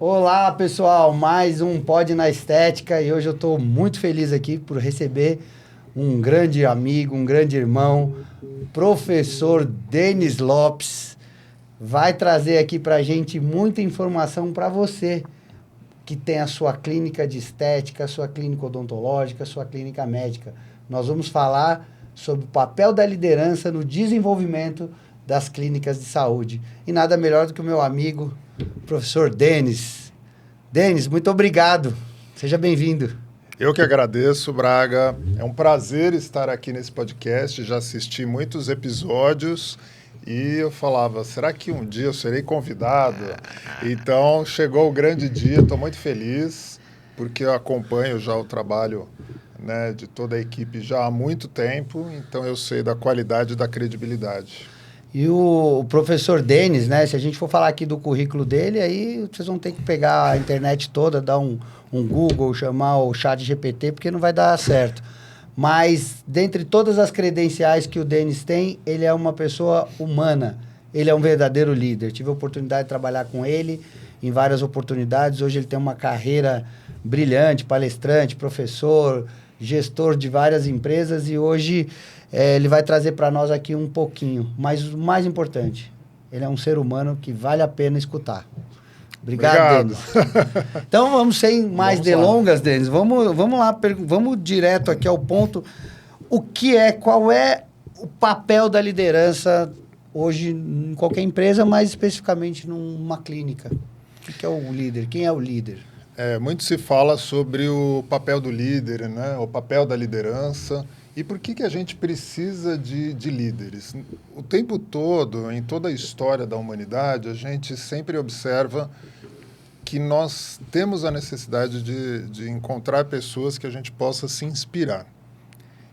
Olá, pessoal, mais um Pod na Estética e hoje eu estou muito feliz aqui por receber um grande amigo, um grande irmão, professor Denis Lopes. Vai trazer aqui para a gente muita informação para você que tem a sua clínica de estética, a sua clínica odontológica, a sua clínica médica. Nós vamos falar sobre o papel da liderança no desenvolvimento das clínicas de saúde. E nada melhor do que o meu amigo, professor Denis. Denis, muito obrigado. Seja bem-vindo. Eu que agradeço, Braga. É um prazer estar aqui nesse podcast. Já assisti muitos episódios e eu falava, será que um dia eu serei convidado? Então, chegou o grande dia, estou muito feliz, porque eu acompanho já o trabalho, né, de toda a equipe já há muito tempo, então eu sei da qualidade e da credibilidade. E o professor Denis, né? Se a gente for falar aqui do currículo dele, aí vocês vão ter que pegar a internet toda, dar um Google, chamar o chat GPT, porque não vai dar certo. Mas, dentre todas as credenciais que o Denis tem, ele é uma pessoa humana. Ele é um verdadeiro líder. Tive a oportunidade de trabalhar com ele em várias oportunidades. Hoje ele tem uma carreira brilhante, palestrante, professor, gestor de várias empresas e hoje ele vai trazer para nós aqui um pouquinho. Mas o mais importante, ele é um ser humano que vale a pena escutar. Obrigado, Obrigado. Denis. Então vamos sem mais Vamos delongas, Denis. Vamos lá, vamos direto aqui ao ponto. Qual é o papel da liderança hoje em qualquer empresa, mais especificamente numa clínica? O que é o líder? Quem é o líder? Muito se fala sobre o papel do líder, né? O papel da liderança. E por que a gente precisa de líderes? O tempo todo, em toda a história da humanidade, a gente sempre observa que nós temos a necessidade de encontrar pessoas que a gente possa se inspirar.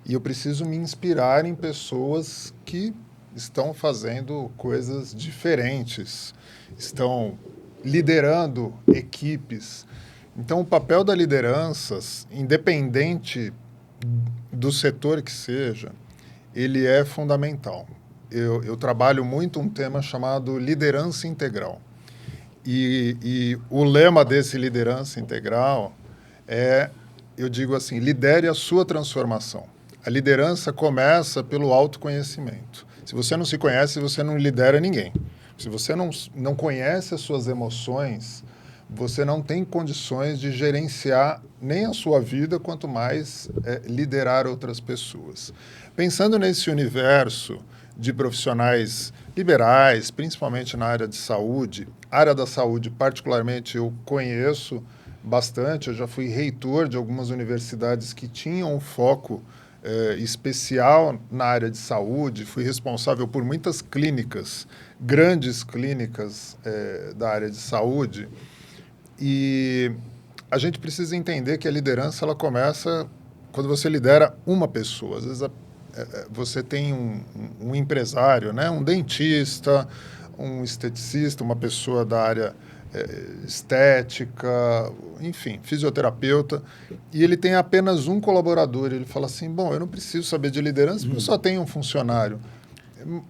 E eu preciso me inspirar em pessoas que estão fazendo coisas diferentes, estão liderando equipes. Então, o papel da liderança, independente do setor que seja, ele é fundamental. Eu trabalho muito um tema chamado liderança integral. E o lema desse liderança integral é, eu digo assim, lidere a sua transformação. A liderança começa pelo autoconhecimento. Se você não se conhece, você não lidera ninguém. Se você não conhece as suas emoções, você não tem condições de gerenciar nem a sua vida, quanto mais liderar outras pessoas. Pensando nesse universo de profissionais liberais, principalmente na área de saúde, área da saúde particularmente eu conheço bastante, eu já fui reitor de algumas universidades que tinham um foco especial na área de saúde, fui responsável por muitas clínicas, grandes clínicas da área de saúde, e a gente precisa entender que a liderança ela começa quando você lidera uma pessoa. Às vezes você tem um empresário, né? Um dentista, um esteticista, uma pessoa da área estética, enfim, fisioterapeuta, e ele tem apenas um colaborador. Ele fala assim, bom, eu não preciso saber de liderança porque eu só tenho um funcionário.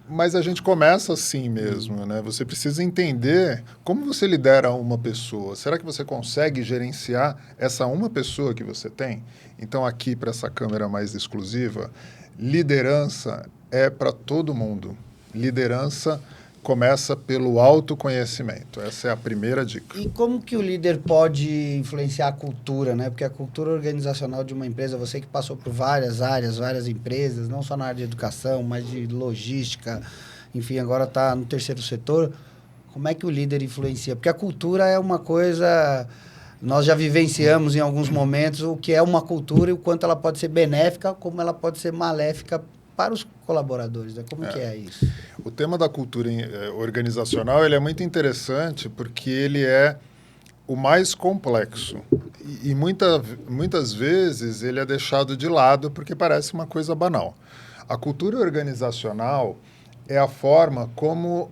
Mas a gente começa assim mesmo, né? Você precisa entender como você lidera uma pessoa. Será que você consegue gerenciar essa uma pessoa que você tem? Então, aqui para essa câmera mais exclusiva, liderança é para todo mundo. Liderança começa pelo autoconhecimento. Essa é a primeira dica. E como que o líder pode influenciar a cultura, né? Porque a cultura organizacional de uma empresa, você que passou por várias áreas, várias empresas, não só na área de educação, mas de logística, enfim, agora está no terceiro setor. Como é que o líder influencia? Porque a cultura é uma coisa... Nós já vivenciamos em alguns momentos o que é uma cultura e o quanto ela pode ser benéfica, como ela pode ser maléfica para os colaboradores, né? Como que é isso? O tema da cultura organizacional ele é muito interessante porque ele é o mais complexo e muitas vezes ele é deixado de lado porque parece uma coisa banal. A cultura organizacional é a forma como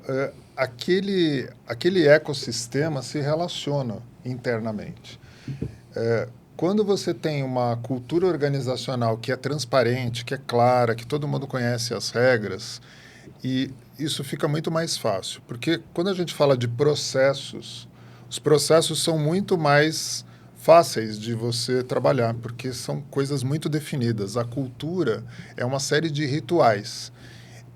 aquele ecossistema se relaciona internamente. Quando você tem uma cultura organizacional que é transparente, que é clara, que todo mundo conhece as regras, e isso fica muito mais fácil. Porque quando a gente fala de processos, os processos são muito mais fáceis de você trabalhar, porque são coisas muito definidas. A cultura é uma série de rituais.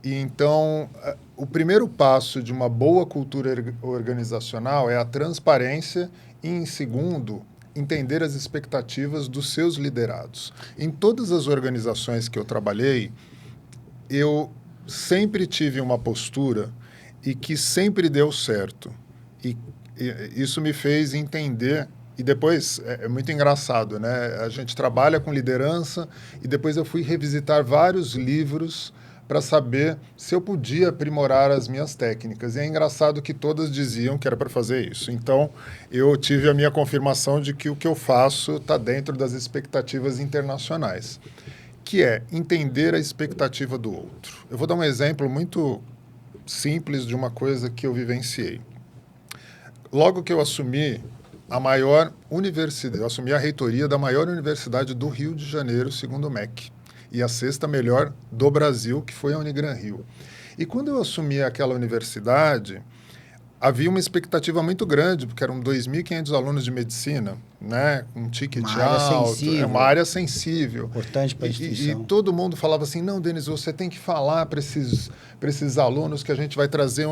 E então, o primeiro passo de uma boa cultura organizacional é a transparência e, em segundo, entender as expectativas dos seus liderados. Em todas as organizações que eu trabalhei, eu sempre tive uma postura e que sempre deu certo. E isso me fez entender. E depois, é muito engraçado, né? A gente trabalha com liderança e depois eu fui revisitar vários livros para saber se eu podia aprimorar as minhas técnicas. E é engraçado que todas diziam que era para fazer isso. Então, eu tive a minha confirmação de que o que eu faço está dentro das expectativas internacionais, que é entender a expectativa do outro. Eu vou dar um exemplo muito simples de uma coisa que eu vivenciei. Logo que eu assumi a maior universidade, eu assumi a reitoria da maior universidade do Rio de Janeiro, segundo o MEC, e a sexta melhor do Brasil, que foi a Unigran Rio. E quando eu assumi aquela universidade, havia uma expectativa muito grande, porque eram 2.500 alunos de medicina, né, um ticket alto, é uma área sensível. Importante para a instituição. E todo mundo falava assim, não, Denis, você tem que falar para esses alunos que a gente vai trazer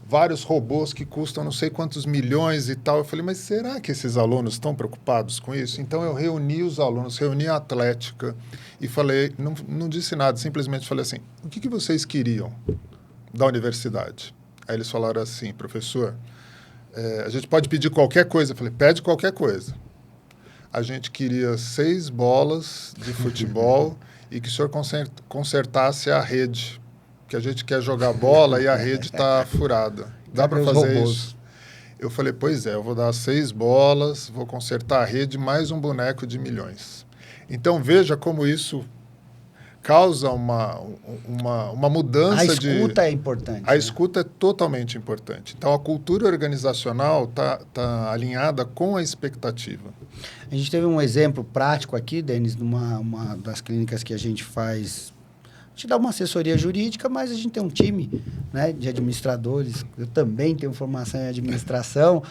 vários robôs que custam não sei quantos milhões e tal. Eu falei, mas será que esses alunos estão preocupados com isso? Então, eu reuni os alunos, reuni a atlética e falei, não disse nada, simplesmente falei assim, o que vocês queriam da universidade? Aí eles falaram assim, professor, a gente pode pedir qualquer coisa. Eu falei, pede qualquer coisa. A gente queria 6 bolas de futebol e que o senhor consertasse a rede, que a gente quer jogar bola e a rede está furada. Dá para fazer isso? Eu falei, pois é, eu vou dar 6 bolas, vou consertar a rede, mais um boneco de milhões. Então, veja como isso causa uma mudança. A escuta é importante. A escuta é totalmente importante. Então, a cultura organizacional tá alinhada com a expectativa. A gente teve um exemplo prático aqui, Denis, numa das clínicas que a gente faz. A gente dá uma assessoria jurídica, mas a gente tem um time, né, de administradores. Eu também tenho formação em administração.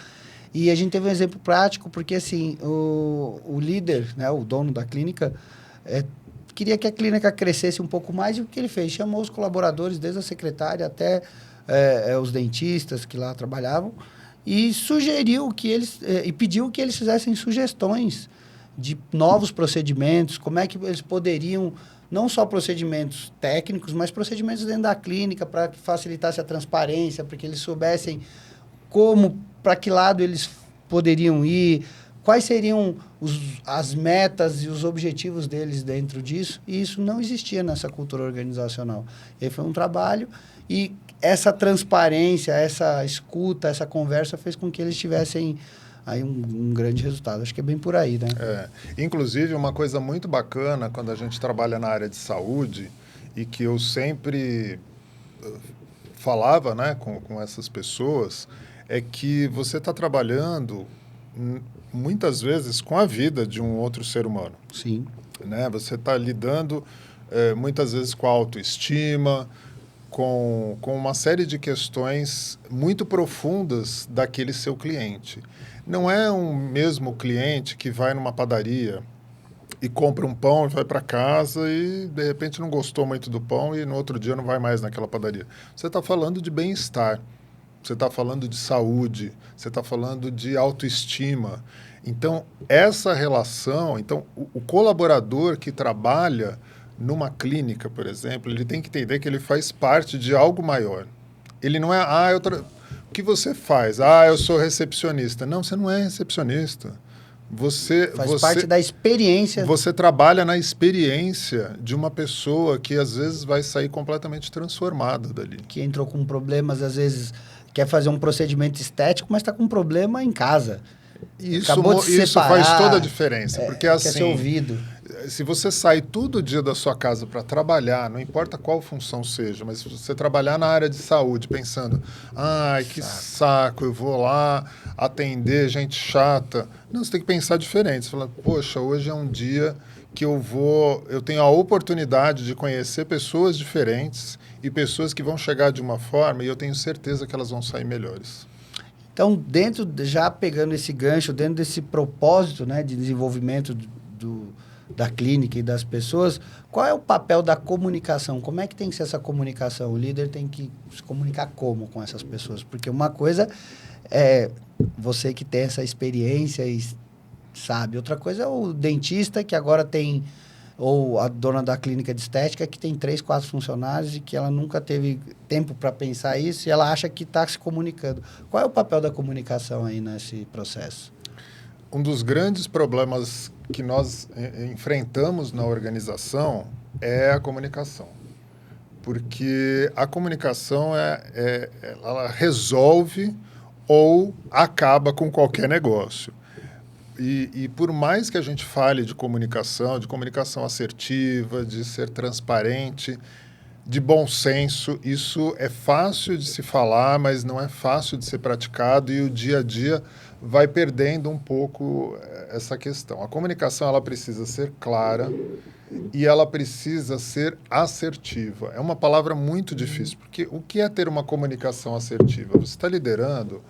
E a gente teve um exemplo prático, porque assim, o líder, né, o dono da clínica, queria que a clínica crescesse um pouco mais, e o que ele fez? Chamou os colaboradores, desde a secretária até os dentistas que lá trabalhavam, e sugeriu que eles, e pediu que eles fizessem sugestões de novos procedimentos, como é que eles poderiam, não só procedimentos técnicos, mas procedimentos dentro da clínica, para que facilitasse a transparência, para que eles soubessem para que lado eles poderiam ir, quais seriam as metas e os objetivos deles dentro disso, e isso não existia nessa cultura organizacional. E aí foi um trabalho, e essa transparência, essa escuta, essa conversa fez com que eles tivessem aí um grande resultado. Acho que é bem por aí, né? Inclusive, uma coisa muito bacana quando a gente trabalha na área de saúde, e que eu sempre falava, né, com essas pessoas, é que você está trabalhando muitas vezes com a vida de um outro ser humano. Sim. Né? Você está lidando muitas vezes com a autoestima, com uma série de questões muito profundas daquele seu cliente. Não é um mesmo cliente que vai numa padaria e compra um pão e vai para casa e, de repente, não gostou muito do pão e no outro dia não vai mais naquela padaria. Você está falando de bem-estar. Você está falando de saúde, você está falando de autoestima. Então, essa relação... Então, o colaborador que trabalha numa clínica, por exemplo, ele tem que entender que ele faz parte de algo maior. Ele não é... O que você faz? Eu sou recepcionista. Não, você não é recepcionista. Você faz parte da experiência. Você trabalha na experiência de uma pessoa que, às vezes, vai sair completamente transformada dali. Que entrou com problemas, às vezes... quer fazer um procedimento estético, mas está com um problema em casa. Isso faz toda a diferença. Porque assim, quer ser ouvido. Se você sai todo dia da sua casa para trabalhar, não importa qual função seja, mas se você trabalhar na área de saúde, pensando, que saco, eu vou lá atender gente chata. Não, você tem que pensar diferente. Você fala, poxa, hoje é um dia que eu tenho a oportunidade de conhecer pessoas diferentes e pessoas que vão chegar de uma forma, e eu tenho certeza que elas vão sair melhores. Então, já pegando esse gancho, dentro desse propósito, né, de desenvolvimento da clínica e das pessoas, qual é o papel da comunicação? Como é que tem que ser essa comunicação? O líder tem que se comunicar como com essas pessoas? Porque uma coisa é você que tem essa experiência e sabe. Outra coisa é o dentista que agora tem, ou a dona da clínica de estética que tem 3, 4 funcionários e que ela nunca teve tempo para pensar isso e ela acha que está se comunicando. Qual é o papel da comunicação aí nesse processo? Um dos grandes problemas que nós enfrentamos na organização é a comunicação. Porque a comunicação ela resolve ou acaba com qualquer negócio. E por mais que a gente fale de comunicação assertiva, de ser transparente, de bom senso, isso é fácil de se falar, mas não é fácil de ser praticado e o dia a dia vai perdendo um pouco essa questão. A comunicação ela precisa ser clara e ela precisa ser assertiva. É uma palavra muito difícil, porque o que é ter uma comunicação assertiva? Você está liderando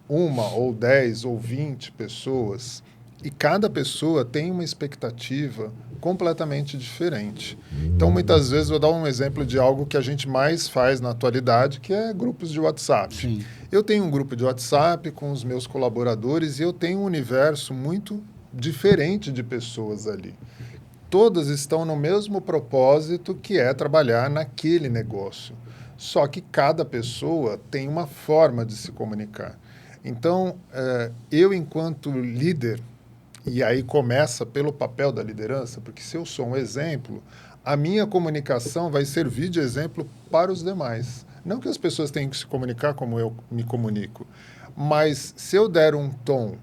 1 ou 10 ou 20 pessoas e cada pessoa tem uma expectativa completamente diferente. Então, muitas vezes, vou dar um exemplo de algo que a gente mais faz na atualidade, que é grupos de WhatsApp. Sim. Eu tenho um grupo de WhatsApp com os meus colaboradores e eu tenho um universo muito diferente de pessoas ali. Todas estão no mesmo propósito, que é trabalhar naquele negócio. Só que cada pessoa tem uma forma de se comunicar. Então, eu, enquanto líder, e aí começa pelo papel da liderança, porque se eu sou um exemplo, a minha comunicação vai servir de exemplo para os demais. Não que as pessoas tenham que se comunicar como eu me comunico, mas se eu der um tom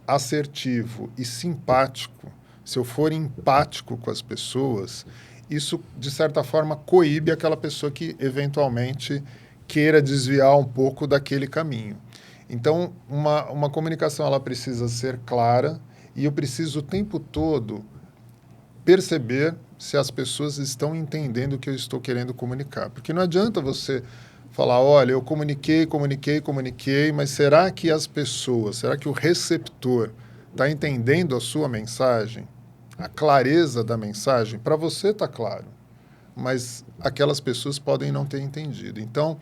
assertivo e simpático, se eu for empático com as pessoas, isso, de certa forma, coíbe aquela pessoa que, eventualmente, queira desviar um pouco daquele caminho. Então, uma comunicação ela precisa ser clara, e eu preciso o tempo todo perceber se as pessoas estão entendendo o que eu estou querendo comunicar. Porque não adianta você falar, olha, eu comuniquei, mas será que as pessoas, será que o receptor está entendendo a sua mensagem? A clareza da mensagem? Para você está claro, mas aquelas pessoas podem não ter entendido. Então,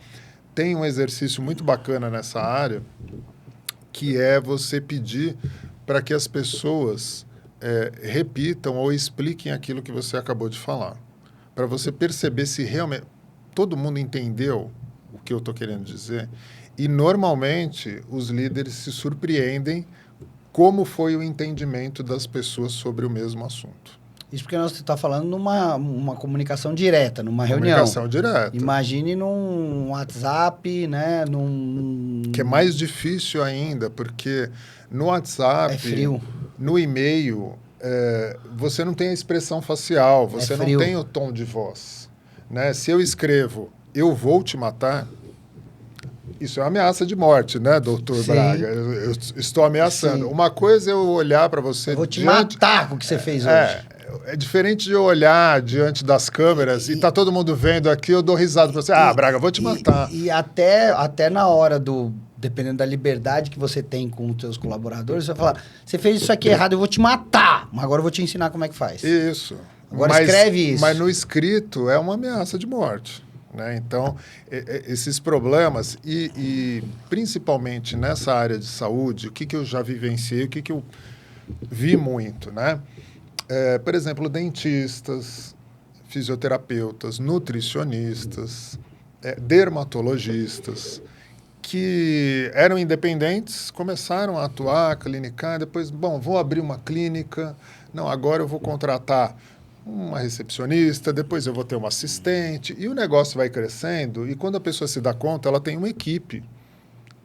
tem um exercício muito bacana nessa área, que é você pedir para que as pessoas repitam ou expliquem aquilo que você acabou de falar. Para você perceber se realmente todo mundo entendeu o que eu estou querendo dizer. E, normalmente, os líderes se surpreendem como foi o entendimento das pessoas sobre o mesmo assunto. Isso porque nós estamos falando numa uma comunicação direta, numa reunião. Comunicação direta. Imagine num WhatsApp, né? Que é mais difícil ainda, porque no WhatsApp, é frio. No e-mail, você não tem a expressão facial, você não tem o tom de voz. Né? Se eu escrevo, eu vou te matar, isso é uma ameaça de morte, né, doutor Sim. Braga? Eu estou ameaçando. Sim. Uma coisa é eu olhar para você... Eu vou te matar com o que você fez hoje. É diferente de eu olhar diante das câmeras e tá todo mundo vendo aqui, eu dou risada para você. Braga, vou te matar. E até na hora dependendo da liberdade que você tem com os seus colaboradores, você vai falar, você fez isso aqui errado, eu vou te matar, mas agora eu vou te ensinar como é que faz. Isso. Agora escreve isso. Mas no escrito é uma ameaça de morte. Né? Então, esses problemas, e principalmente nessa área de saúde, o que eu já vivenciei, o que eu vi muito, né? Por exemplo, dentistas, fisioterapeutas, nutricionistas, dermatologistas, que eram independentes, começaram a atuar, clinicar, depois, vou abrir uma clínica, não, agora eu vou contratar uma recepcionista, depois eu vou ter uma assistente, e o negócio vai crescendo, e quando a pessoa se dá conta, ela tem uma equipe,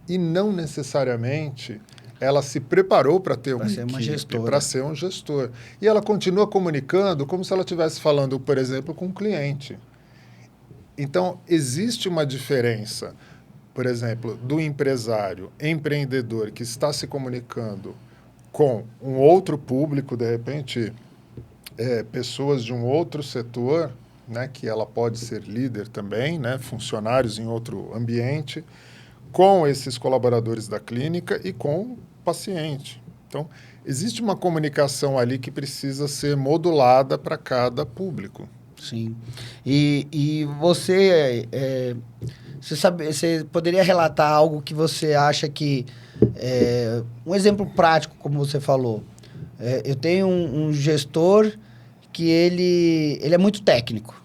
e não necessariamente ela se preparou para ter uma equipe, para ser um gestor. E ela continua comunicando como se ela estivesse falando, por exemplo, com um cliente. Então, existe uma diferença, por exemplo, do empresário, empreendedor, que está se comunicando com um outro público, de repente, pessoas de um outro setor, né, que ela pode ser líder também, né, funcionários em outro ambiente, com esses colaboradores da clínica e com o paciente. Então, existe uma comunicação ali que precisa ser modulada para cada público. Sim. E você, você poderia relatar algo que você acha que... um exemplo prático, como você falou. Eu tenho um gestor que ele é muito técnico.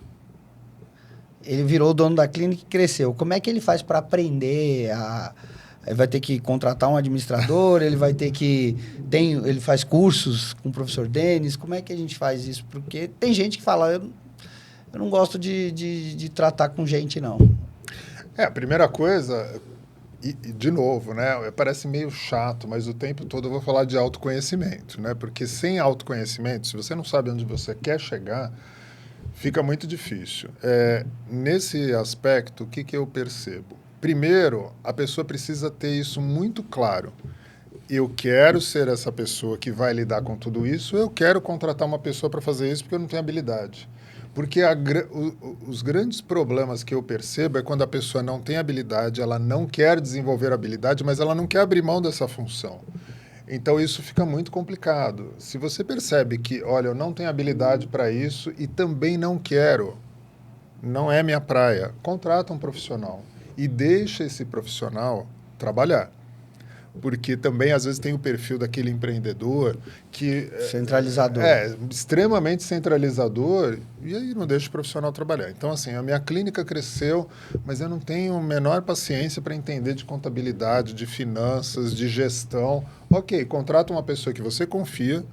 Ele virou o dono da clínica e cresceu. Como é que ele faz para aprender Ele vai ter que contratar um administrador, ele vai ter que... Ele faz cursos com o professor Denis. Como é que a gente faz isso? Porque tem gente que fala, eu não gosto de tratar com gente, não. A primeira coisa, e de novo, né? Parece meio chato, mas o tempo todo eu vou falar de autoconhecimento, né? Porque sem autoconhecimento, se você não sabe onde você quer chegar, fica muito difícil. Nesse aspecto, o que eu percebo? Primeiro, a pessoa precisa ter isso muito claro. Eu quero ser essa pessoa que vai lidar com tudo isso, eu quero contratar uma pessoa para fazer isso porque eu não tenho habilidade. Porque os grandes problemas que eu percebo é quando a pessoa não tem habilidade, ela não quer desenvolver habilidade, mas ela não quer abrir mão dessa função. Então, isso fica muito complicado. Se você percebe que, olha, eu não tenho habilidade para isso e também não quero, não é minha praia, contrata um profissional e deixa esse profissional trabalhar. Porque também, às vezes, tem o perfil daquele empreendedor que... Centralizador. Extremamente centralizador, e aí não deixa o profissional trabalhar. Então, assim, a minha clínica cresceu, mas eu não tenho a menor paciência para entender de contabilidade, de finanças, de gestão. Ok, contrata uma pessoa que você confia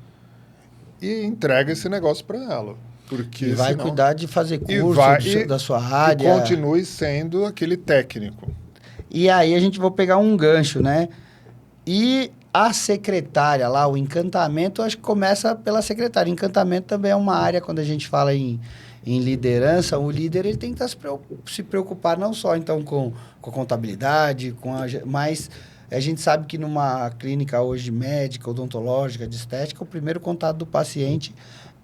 e entrega esse negócio para ela. Porque e vai senão... cuidar de fazer curso da sua área. E continue sendo aquele técnico. E aí a gente vai pegar um gancho, né? E a secretária lá, o encantamento, acho que começa pela secretária. Encantamento também é uma área, quando a gente fala em liderança, o líder ele tem que se preocupar não só então com a contabilidade, mas a gente sabe que numa clínica hoje médica, odontológica, de estética, o primeiro contato do paciente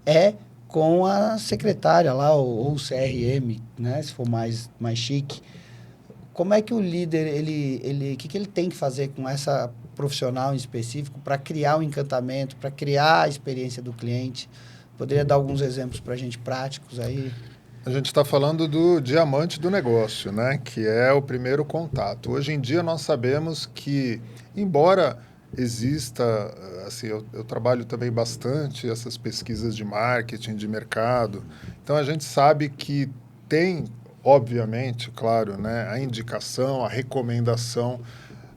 é com a secretária lá, ou o CRM, né, se for mais chique. Como é que o líder, o que ele tem que fazer com essa profissional em específico para criar o encantamento, para criar a experiência do cliente? Poderia dar alguns exemplos para a gente práticos aí? A gente está falando do diamante do negócio, né? Que é o primeiro contato. Hoje em dia nós sabemos que, embora exista, assim, eu trabalho também bastante essas pesquisas de marketing, de mercado, então a gente sabe que tem, obviamente, claro, né, a indicação, a recomendação,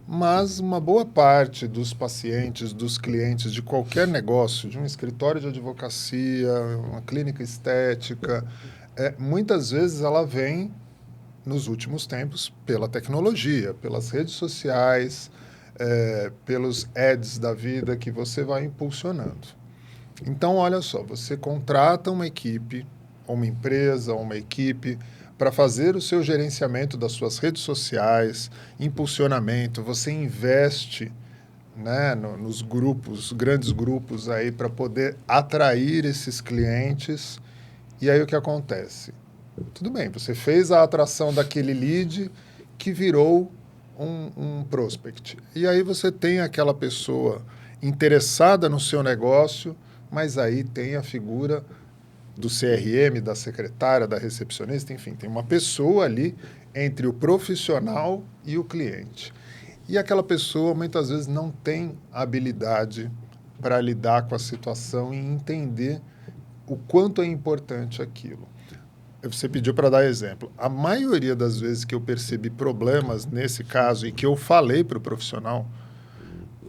mas uma boa parte dos pacientes, dos clientes de qualquer negócio, de um escritório de advocacia, uma clínica estética, muitas vezes ela vem, nos últimos tempos, pela tecnologia, pelas redes sociais, pelos ads da vida que você vai impulsionando. Então, olha só, você contrata uma equipe, uma empresa, uma equipe, para fazer o seu gerenciamento das suas redes sociais, impulsionamento, você investe, né, nos grupos, grandes grupos aí para poder atrair esses clientes. E aí o que acontece? Tudo bem, você fez a atração daquele lead que virou um prospect. E aí você tem aquela pessoa interessada no seu negócio, mas aí tem a figura do CRM, da secretária, da recepcionista, enfim, tem uma pessoa ali entre o profissional e o cliente. E aquela pessoa, muitas vezes, não tem habilidade para lidar com a situação e entender o quanto é importante aquilo. Você pediu para dar exemplo. A maioria das vezes que eu percebi problemas nesse caso e que eu falei para o profissional,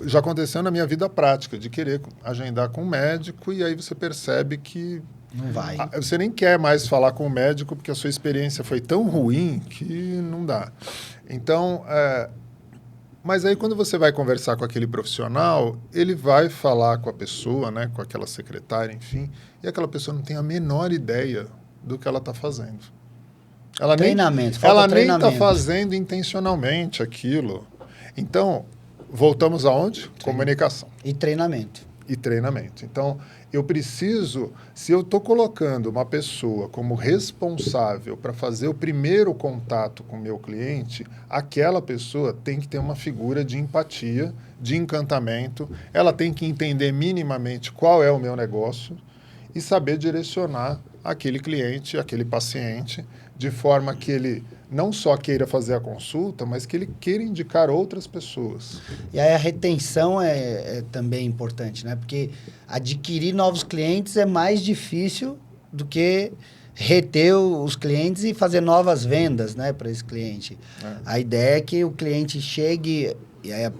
já aconteceu na minha vida prática, de querer agendar com um médico e aí você percebe que não vai. Você nem quer mais falar com o médico porque a sua experiência foi tão ruim que não dá. Então, mas aí quando você vai conversar com aquele profissional, ele vai falar com a pessoa, né, com aquela secretária, enfim, e aquela pessoa não tem a menor ideia do que ela está fazendo. Ela nem está fazendo intencionalmente aquilo. Então, voltamos aonde? Comunicação. E treinamento. e treinamento. Então, eu preciso, se eu estou colocando uma pessoa como responsável para fazer o primeiro contato com o meu cliente, aquela pessoa tem que ter uma figura de empatia, de encantamento, ela tem que entender minimamente qual é o meu negócio e saber direcionar aquele cliente, aquele paciente, de forma que ele não só queira fazer a consulta, mas que ele queira indicar outras pessoas. E aí a retenção é também importante, né? Porque adquirir novos clientes é mais difícil do que reter os clientes e fazer novas vendas, né, para esse cliente. A ideia é que o cliente chegue, e aí,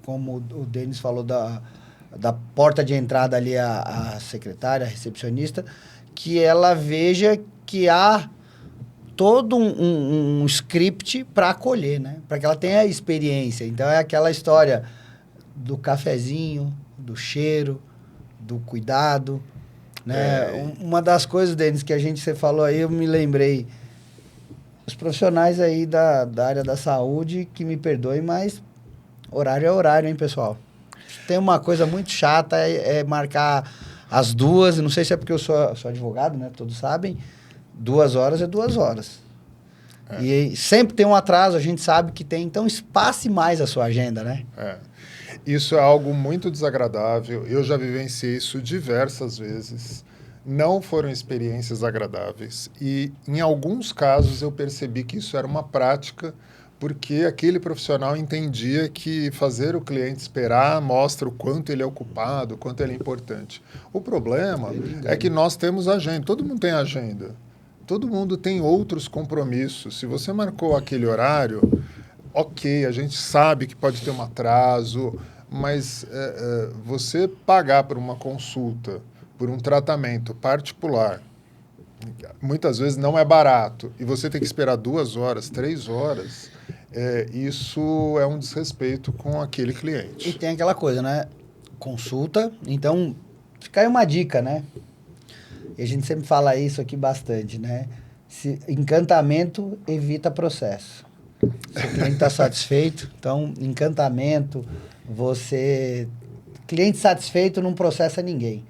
como o Denis falou da porta de entrada ali, a secretária, a recepcionista, que ela veja que há todo um script para acolher, né? Para que ela tenha a experiência. Então, é aquela história do cafezinho, do cheiro, do cuidado, né? Uma das coisas, Denis, que você falou aí, eu me lembrei. Os profissionais aí da área da saúde, que me perdoem, mas horário é horário, hein, pessoal? Tem uma coisa muito chata, é marcar as 2, não sei se é porque eu sou advogado, né? Todos sabem. 2 horas é 2 horas. E sempre tem um atraso, a gente sabe que tem. Então, espace mais a sua agenda, né? Isso é algo muito desagradável. Eu já vivenciei isso diversas vezes. Não foram experiências agradáveis. E, em alguns casos, eu percebi que isso era uma prática porque aquele profissional entendia que fazer o cliente esperar mostra o quanto ele é ocupado, o quanto ele é importante. O problema é que nós temos agenda. Todo mundo tem agenda. Todo mundo tem outros compromissos. Se você marcou aquele horário, ok, a gente sabe que pode ter um atraso, mas você pagar por uma consulta, por um tratamento particular, muitas vezes não é barato, e você tem que esperar 2 horas, 3 horas, isso é um desrespeito com aquele cliente. E tem aquela coisa, né? Consulta, então fica aí uma dica, né? E a gente sempre fala isso aqui bastante, né? Encantamento evita processo. Se o cliente está satisfeito, então, encantamento, cliente satisfeito não processa ninguém.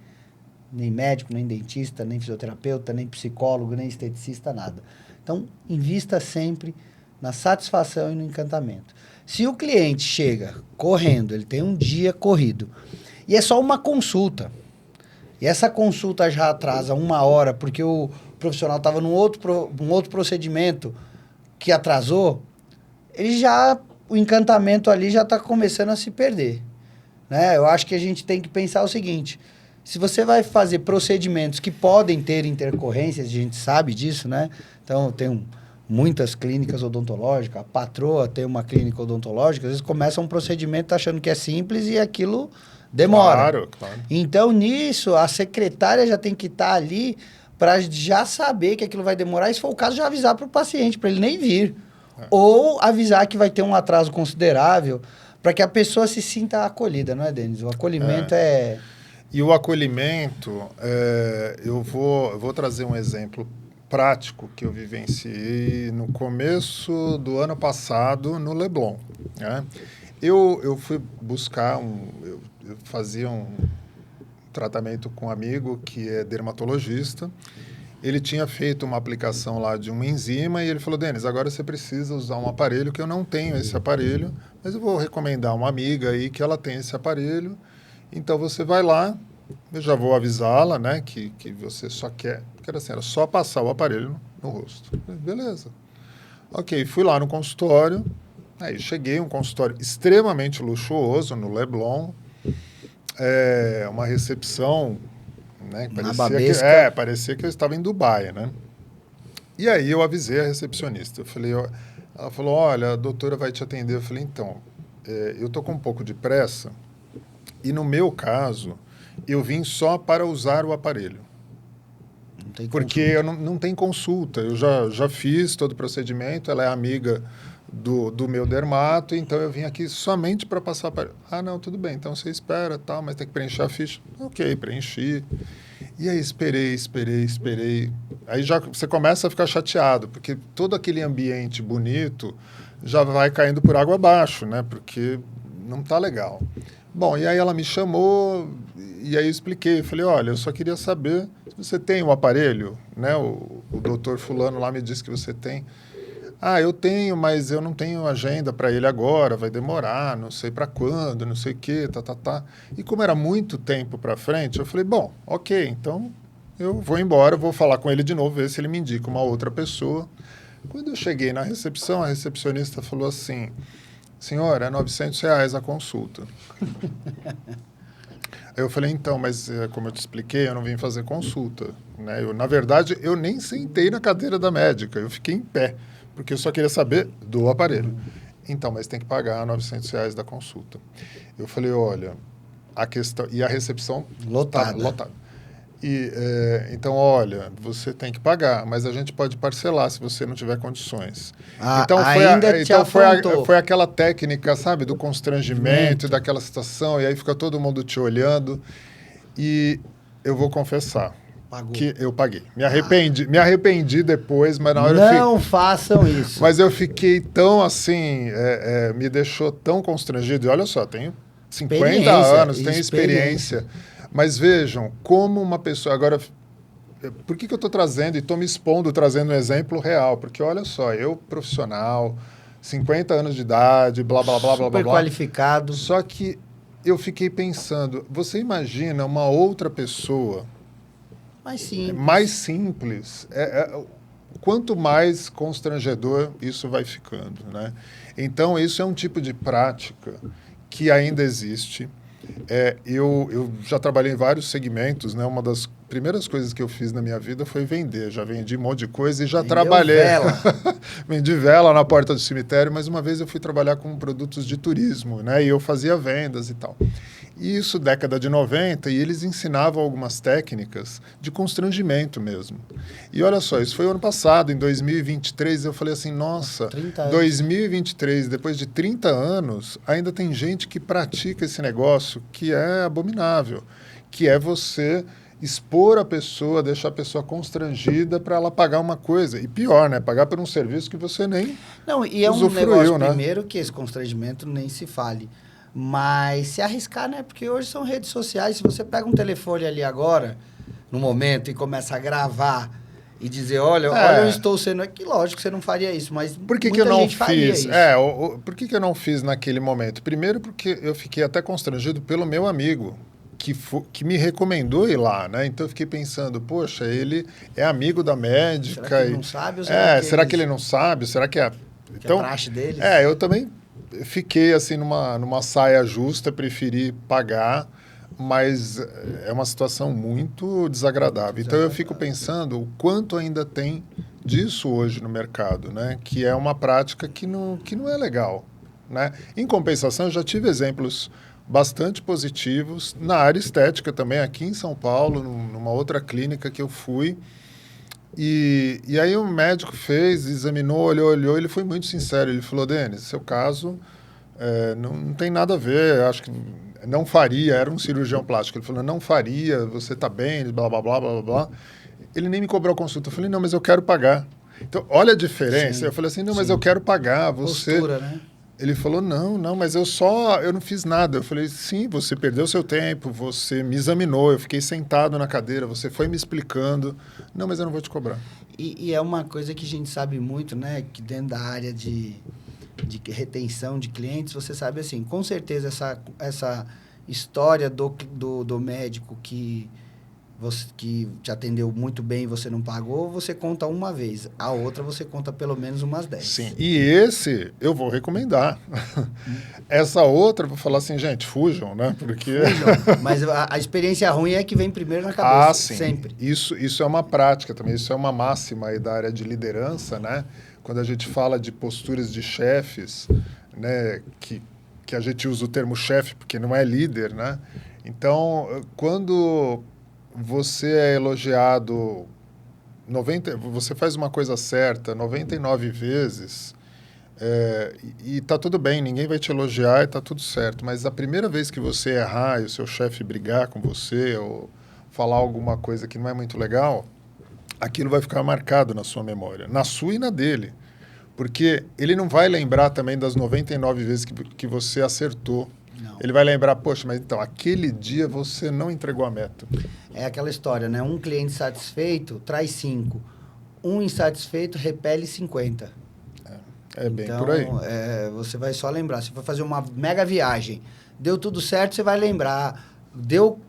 Nem médico, nem dentista, nem fisioterapeuta, nem psicólogo, nem esteticista, nada. Então, invista sempre na satisfação e no encantamento. Se o cliente chega correndo, ele tem um dia corrido, e é só uma consulta, e essa consulta já atrasa 1 hora, porque o profissional estava num outro procedimento que atrasou, o encantamento ali já está começando a se perder, né? Eu acho que a gente tem que pensar o seguinte: se você vai fazer procedimentos que podem ter intercorrências, a gente sabe disso, né? Então, tem muitas clínicas odontológicas, a patroa tem uma clínica odontológica, às vezes começa um procedimento achando que é simples e aquilo demora. Claro. Então, nisso, a secretária já tem que estar ali para já saber que aquilo vai demorar, e se for o caso, já avisar para o paciente, para ele nem vir. Ou avisar que vai ter um atraso considerável, para que a pessoa se sinta acolhida, não é, Denis? O acolhimento é... E o acolhimento, eu vou trazer um exemplo prático que eu vivenciei no começo do ano passado no Leblon, né? Eu fui buscar eu fazia um tratamento com um amigo que é dermatologista. Ele tinha feito uma aplicação lá de uma enzima e ele falou: Denis, agora você precisa usar um aparelho, que eu não tenho esse aparelho, mas eu vou recomendar uma amiga aí que ela tem esse aparelho. Então você vai lá, eu já vou avisá-la, né, que você só quer, porque era assim, era só passar o aparelho no rosto. Beleza. Ok, fui lá no consultório, aí cheguei, um consultório extremamente luxuoso no Leblon, uma recepção, né, parecia que eu estava em Dubai, né? E aí eu avisei a recepcionista, ela falou: olha, a doutora vai te atender. Eu falei: então, eu tô com um pouco de pressa, e no meu caso, eu vim só para usar o aparelho. Porque eu não tem consulta. Eu já fiz todo o procedimento, ela é amiga do meu dermato, então eu vim aqui somente para passar o aparelho. Ah, não, tudo bem, então você espera, tal, mas tem que preencher a ficha. Ok, preenchi. E aí esperei. Aí já você começa a ficar chateado, porque todo aquele ambiente bonito já vai caindo por água abaixo, né? Porque não está legal. Bom, e aí ela me chamou E aí eu expliquei, eu falei, olha, eu só queria saber se você tem um aparelho, né? O doutor fulano lá me disse que você tem. Ah, eu tenho, mas eu não tenho agenda para ele agora, vai demorar, não sei para quando, não sei o quê, tá. E como era muito tempo para frente, eu falei, bom, ok, então eu vou embora, vou falar com ele de novo, ver se ele me indica uma outra pessoa. Quando eu cheguei na recepção, a recepcionista falou assim, senhora, é R$ 900 a consulta. Aí eu falei, então, mas como eu te expliquei, eu não vim fazer consulta, né? Na verdade, eu nem sentei na cadeira da médica, eu fiquei em pé, porque eu só queria saber do aparelho. Então, mas tem que pagar R$ 900 da consulta. Eu falei, olha, a questão... E a recepção... Lotada. Lotada. E, então, olha, você tem que pagar, mas a gente pode parcelar se você não tiver condições. Então, foi aquela técnica, sabe, do constrangimento, daquela situação, e aí fica todo mundo te olhando. E eu vou confessar que eu paguei. Me arrependi depois, mas na hora não façam isso. Mas eu fiquei tão assim, me deixou tão constrangido. E olha só, tenho 50 anos, tenho experiência. Mas vejam, como uma pessoa... Agora, por que eu estou trazendo e estou me expondo, trazendo um exemplo real? Porque olha só, eu profissional, 50 anos de idade, blá, blá, blá, blá, blá. Super qualificado. Só que eu fiquei pensando, você imagina uma outra pessoa... Mais simples. Quanto mais constrangedor isso vai ficando, né? Então, isso é um tipo de prática que ainda existe. Eu já trabalhei em vários segmentos, né? Uma das primeiras coisas que eu fiz na minha vida foi vender. Já vendi um monte de coisa e já trabalhei. Vendi vela na porta do cemitério, mas uma vez eu fui trabalhar com produtos de turismo, né? E eu fazia vendas e tal. Isso, década de 90, e eles ensinavam algumas técnicas de constrangimento mesmo. E olha só, isso foi o ano passado, em 2023, eu falei assim, nossa, 2023, depois de 30 anos, ainda tem gente que pratica esse negócio que é abominável, que é você expor a pessoa, deixar a pessoa constrangida para ela pagar uma coisa. E pior, né? Pagar por um serviço que você nem usufruiu, um negócio, né? Primeiro, que esse constrangimento nem se fale. Mas se arriscar, né? Porque hoje são redes sociais. Se você pega um telefone ali agora, no momento, e começa a gravar e dizer, olha, eu estou sendo aqui, lógico que você não faria isso, mas por que eu não fiz? Por que eu não fiz naquele momento? Primeiro porque eu fiquei até constrangido pelo meu amigo, que me recomendou ir lá, né? Então eu fiquei pensando, poxa, ele é amigo da médica. Será que ele não sabe? Ou será que ele não sabe? Será que é... Então, a praxe deles? Eu também fiquei assim numa saia justa, preferi pagar, mas é uma situação muito desagradável. Então eu fico pensando o quanto ainda tem disso hoje no mercado, né? Que é uma prática que não é legal, né? Em compensação, eu já tive exemplos bastante positivos na área estética também, aqui em São Paulo, numa outra clínica que eu fui. E aí o médico fez, examinou, olhou, ele foi muito sincero. Ele falou, Denis, seu caso não tem nada a ver, acho que não faria, era um cirurgião plástico. Ele falou, não faria, você está bem, blá, blá, blá, blá, blá. Ele nem me cobrou a consulta. Eu falei, não, mas eu quero pagar. Então, olha a diferença. Sim, eu falei assim, não, mas eu quero pagar. Você... Postura, né? Ele falou, não, mas eu não fiz nada. Eu falei, sim, você perdeu seu tempo, você me examinou, eu fiquei sentado na cadeira, você foi me explicando. Não, mas eu não vou te cobrar. E é uma coisa que a gente sabe muito, né? Que dentro da área de retenção de clientes, você sabe assim, com certeza essa história do médico que te atendeu muito bem e você não pagou, você conta uma vez. A outra você conta pelo menos umas 10. Sim, e esse eu vou recomendar. Essa outra, eu vou falar assim, gente, fujam, né? Porque... Fujam. Mas a experiência ruim é que vem primeiro na cabeça, sim. Sempre. Isso é uma prática também, isso é uma máxima aí da área de liderança, né? Quando a gente fala de posturas de chefes, né? Que a gente usa o termo chefe porque não é líder, né? Então, quando você é elogiado, você faz uma coisa certa 99 vezes e tá tudo bem, ninguém vai te elogiar e tá tudo certo. Mas a primeira vez que você errar e o seu chefe brigar com você ou falar alguma coisa que não é muito legal, aquilo vai ficar marcado na sua memória, na sua e na dele. Porque ele não vai lembrar também das 99 vezes que você acertou. Não. Ele vai lembrar, poxa, mas então, aquele dia você não entregou a meta. É aquela história, né? Um cliente satisfeito traz 5. Um insatisfeito repele 50. É bem por aí. Então, você vai só lembrar. Se for fazer uma mega viagem, deu tudo certo, você vai lembrar. Deu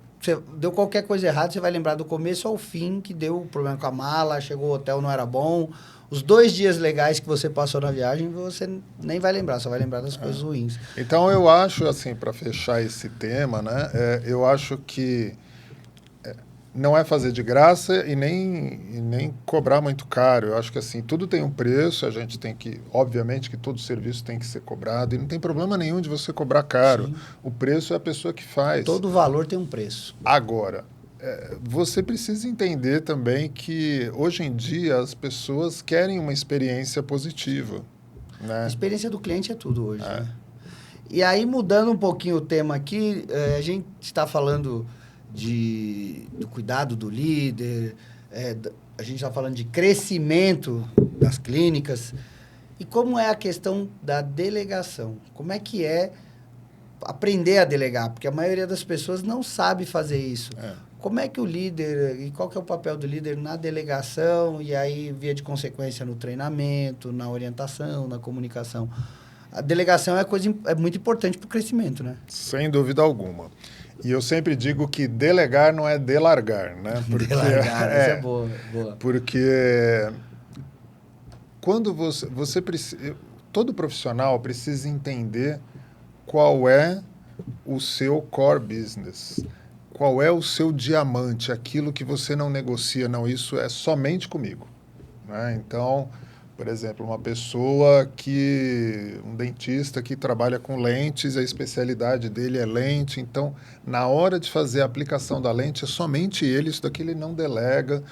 qualquer coisa errada, você vai lembrar do começo ao fim, que deu problema com a mala, chegou ao hotel, não era bom. Os 2 dias legais que você passou na viagem, você nem vai lembrar, só vai lembrar das coisas ruins. Então, eu acho, assim, para fechar esse tema, né, eu acho que não é fazer de graça e nem cobrar muito caro. Eu acho que, assim, tudo tem um preço, a gente tem que... Obviamente que todo serviço tem que ser cobrado e não tem problema nenhum de você cobrar caro. Sim. O preço é a pessoa que faz. Todo valor tem um preço. Agora, você precisa entender também que, hoje em dia, as pessoas querem uma experiência positiva, né? A experiência do cliente é tudo hoje, né? E aí, mudando um pouquinho o tema aqui, a gente está falando do cuidado do líder, a gente está falando de crescimento das clínicas. E como é a questão da delegação? Como é que é aprender a delegar? Porque a maioria das pessoas não sabe fazer isso. Como é que o líder, e qual que é o papel do líder na delegação, e aí, via de consequência, no treinamento, na orientação, na comunicação? A delegação é muito importante para o crescimento, né? Sem dúvida alguma. E eu sempre digo que delegar não é delargar, né? Porque, delargar, essa é boa. Porque quando você precisa... Todo profissional precisa entender qual é o seu core business, qual é o seu diamante, aquilo que você não negocia, não, isso é somente comigo, né? Então, por exemplo, um dentista que trabalha com lentes, a especialidade dele é lente, então, na hora de fazer a aplicação da lente, é somente ele, isso daqui ele não delega.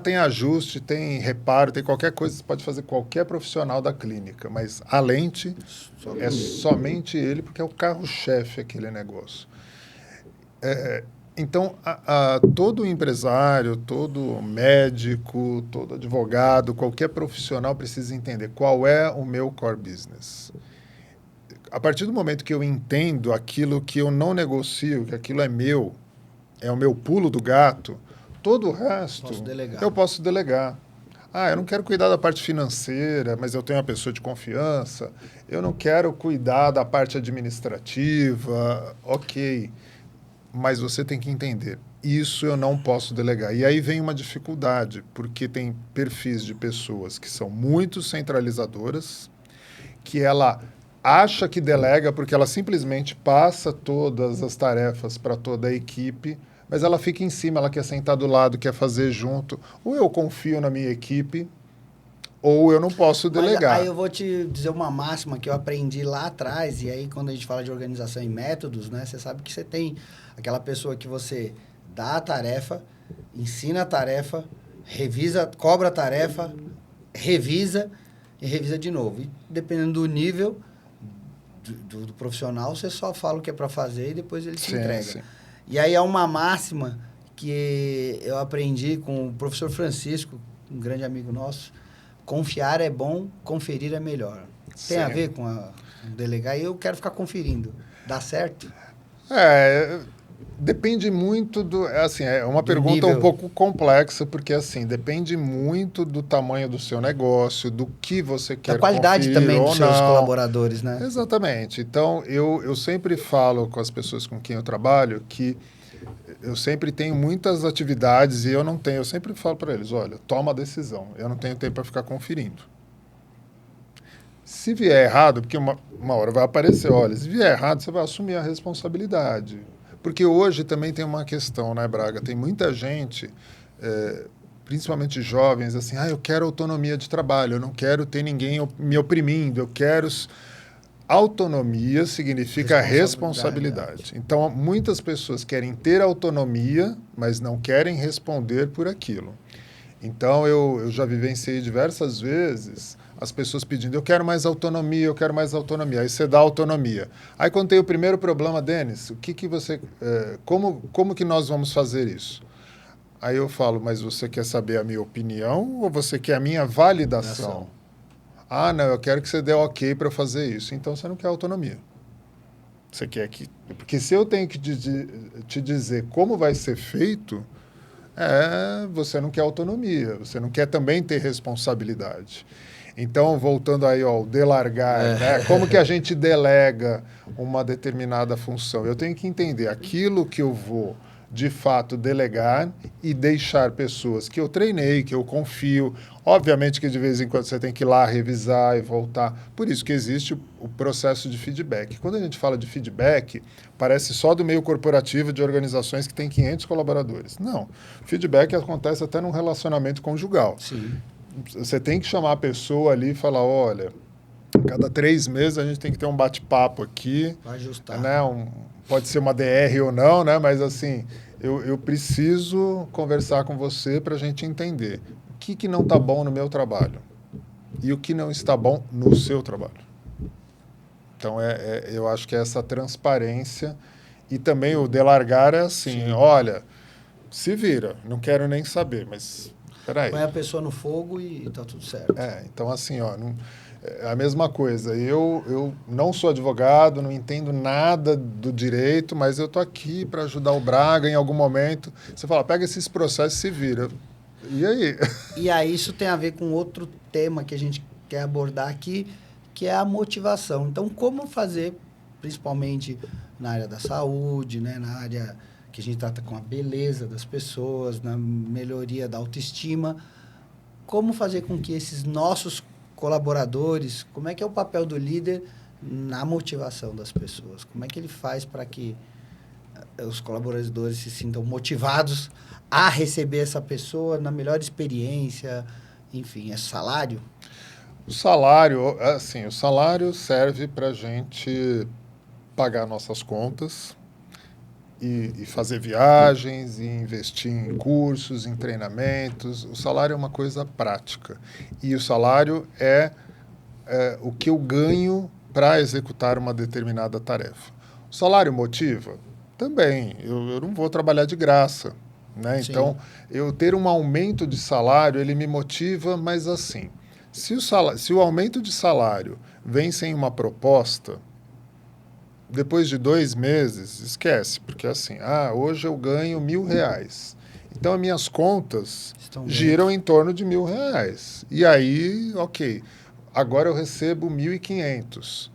Tem ajuste, tem reparo, tem qualquer coisa, você pode fazer qualquer profissional da clínica, mas a lente é somente ele, porque é o carro-chefe aquele negócio. Então, todo empresário, todo médico, todo advogado, qualquer profissional precisa entender qual é o meu core business. A partir do momento que eu entendo aquilo que eu não negocio, que aquilo é meu, é o meu pulo do gato, todo o resto eu posso delegar. Eu não quero cuidar da parte financeira, mas eu tenho uma pessoa de confiança. Eu não quero cuidar da parte administrativa, ok. Mas você tem que entender, isso eu não posso delegar. E aí vem uma dificuldade, porque tem perfis de pessoas que são muito centralizadoras, que ela acha que delega porque ela simplesmente passa todas as tarefas para toda a equipe, mas ela fica em cima, ela quer sentar do lado, quer fazer junto. Ou eu confio na minha equipe, ou eu não posso delegar. Mas aí eu vou te dizer uma máxima que eu aprendi lá atrás, e aí quando a gente fala de organização e métodos, né, você sabe que você tem aquela pessoa que você dá a tarefa, ensina a tarefa, cobra a tarefa, revisa e revisa de novo. E dependendo do nível do profissional, você só fala o que é para fazer e depois ele te entrega. Sim. E aí é uma máxima que eu aprendi com o professor Francisco, um grande amigo nosso. Confiar é bom, conferir é melhor. Tem a ver com delegar e eu quero ficar conferindo. Dá certo? Depende muito do... é uma pergunta nível. Um pouco complexa, porque, depende muito do tamanho do seu negócio, do que você quer conferir. Da qualidade também dos seus colaboradores, né? Exatamente. Então, eu sempre falo com as pessoas com quem eu trabalho que eu sempre tenho muitas atividades e eu não tenho. Eu sempre falo para eles, olha, toma a decisão. Eu não tenho tempo para ficar conferindo. Se vier errado, porque uma hora vai aparecer, olha, se vier errado, você vai assumir a responsabilidade. Porque hoje também tem uma questão, né, Braga? Tem muita gente, principalmente jovens, assim, eu quero autonomia de trabalho, eu não quero ter ninguém me oprimindo, eu quero... Autonomia significa responsabilidade. Então, muitas pessoas querem ter autonomia, mas não querem responder por aquilo. Então, eu já vivenciei diversas vezes as pessoas pedindo, eu quero mais autonomia, eu quero mais autonomia. Aí você dá autonomia. Aí, quando tem o primeiro problema, Denis, o que você... como que nós vamos fazer isso? Aí eu falo, mas você quer saber a minha opinião ou você quer a minha validação? Não, eu quero que você dê ok para fazer isso. Então, você não quer autonomia. Você quer que... Porque se eu tenho que te dizer como vai ser feito, você não quer autonomia, você não quer também ter responsabilidade. Então, voltando aí ao delargar, né? Como que a gente delega uma determinada função? Eu tenho que entender aquilo que eu vou, de fato, delegar e deixar pessoas que eu treinei, que eu confio. Obviamente que de vez em quando você tem que ir lá revisar e voltar. Por isso que existe o processo de feedback. Quando a gente fala de feedback, parece só do meio corporativo de organizações que tem 500 colaboradores. Não. Feedback acontece até num relacionamento conjugal. Sim. Você tem que chamar a pessoa ali e falar, olha, cada 3 meses a gente tem que ter um bate-papo aqui. Vai ajustar. Né? Pode ser uma DR ou não, né? Mas assim, eu preciso conversar com você para a gente entender o que não está bom no meu trabalho e o que não está bom no seu trabalho. Então, eu acho que é essa transparência e também o delargar é assim, sim, olha, se vira, não quero nem saber, mas peraí. Põe a pessoa no fogo e tá tudo certo. Então assim, ó, é a mesma coisa. Eu não sou advogado, não entendo nada do direito, mas eu tô aqui para ajudar o Braga em algum momento. Você fala, pega esses processos e se vira. E aí? E aí isso tem a ver com outro tema que a gente quer abordar aqui, que é a motivação. Então, como fazer, principalmente na área da saúde, né, na área que a gente trata com a beleza das pessoas, na melhoria da autoestima, como fazer com que esses nossos colaboradores, como é que é o papel do líder na motivação das pessoas? Como é que ele faz para que os colaboradores se sintam motivados a receber essa pessoa na melhor experiência? Enfim, é salário? O salário serve para a gente pagar nossas contas e fazer viagens, e investir em cursos, em treinamentos. O salário é uma coisa prática. E o salário é o que eu ganho para executar uma determinada tarefa. O salário motiva? Também. Eu não vou trabalhar de graça. Né? Então, eu ter um aumento de salário, ele me motiva, mas assim, se o aumento de salário vem sem uma proposta, depois de 2 meses, esquece, porque assim, hoje eu ganho R$1.000. Então, as minhas contas giram em torno de R$1.000. E aí, ok, agora eu recebo 1.500.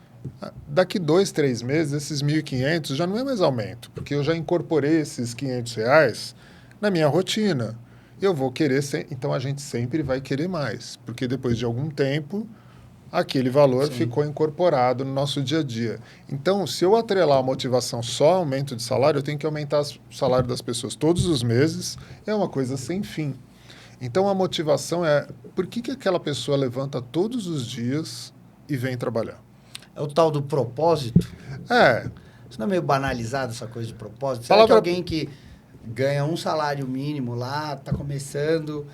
Daqui 2, 3 meses, esses 1.500 já não é mais aumento, porque eu já incorporei esses R$500 na minha rotina. Eu vou querer, então a gente sempre vai querer mais, porque depois de algum tempo, aquele valor ficou incorporado no nosso dia a dia. Então, se eu atrelar a motivação só ao aumento de salário, eu tenho que aumentar o salário das pessoas todos os meses, é uma coisa sem fim. Então, a motivação é, por que aquela pessoa levanta todos os dias e vem trabalhar? É o tal do propósito? Isso não é meio banalizado, essa coisa de propósito? Será que alguém que ganha um salário mínimo lá, está começando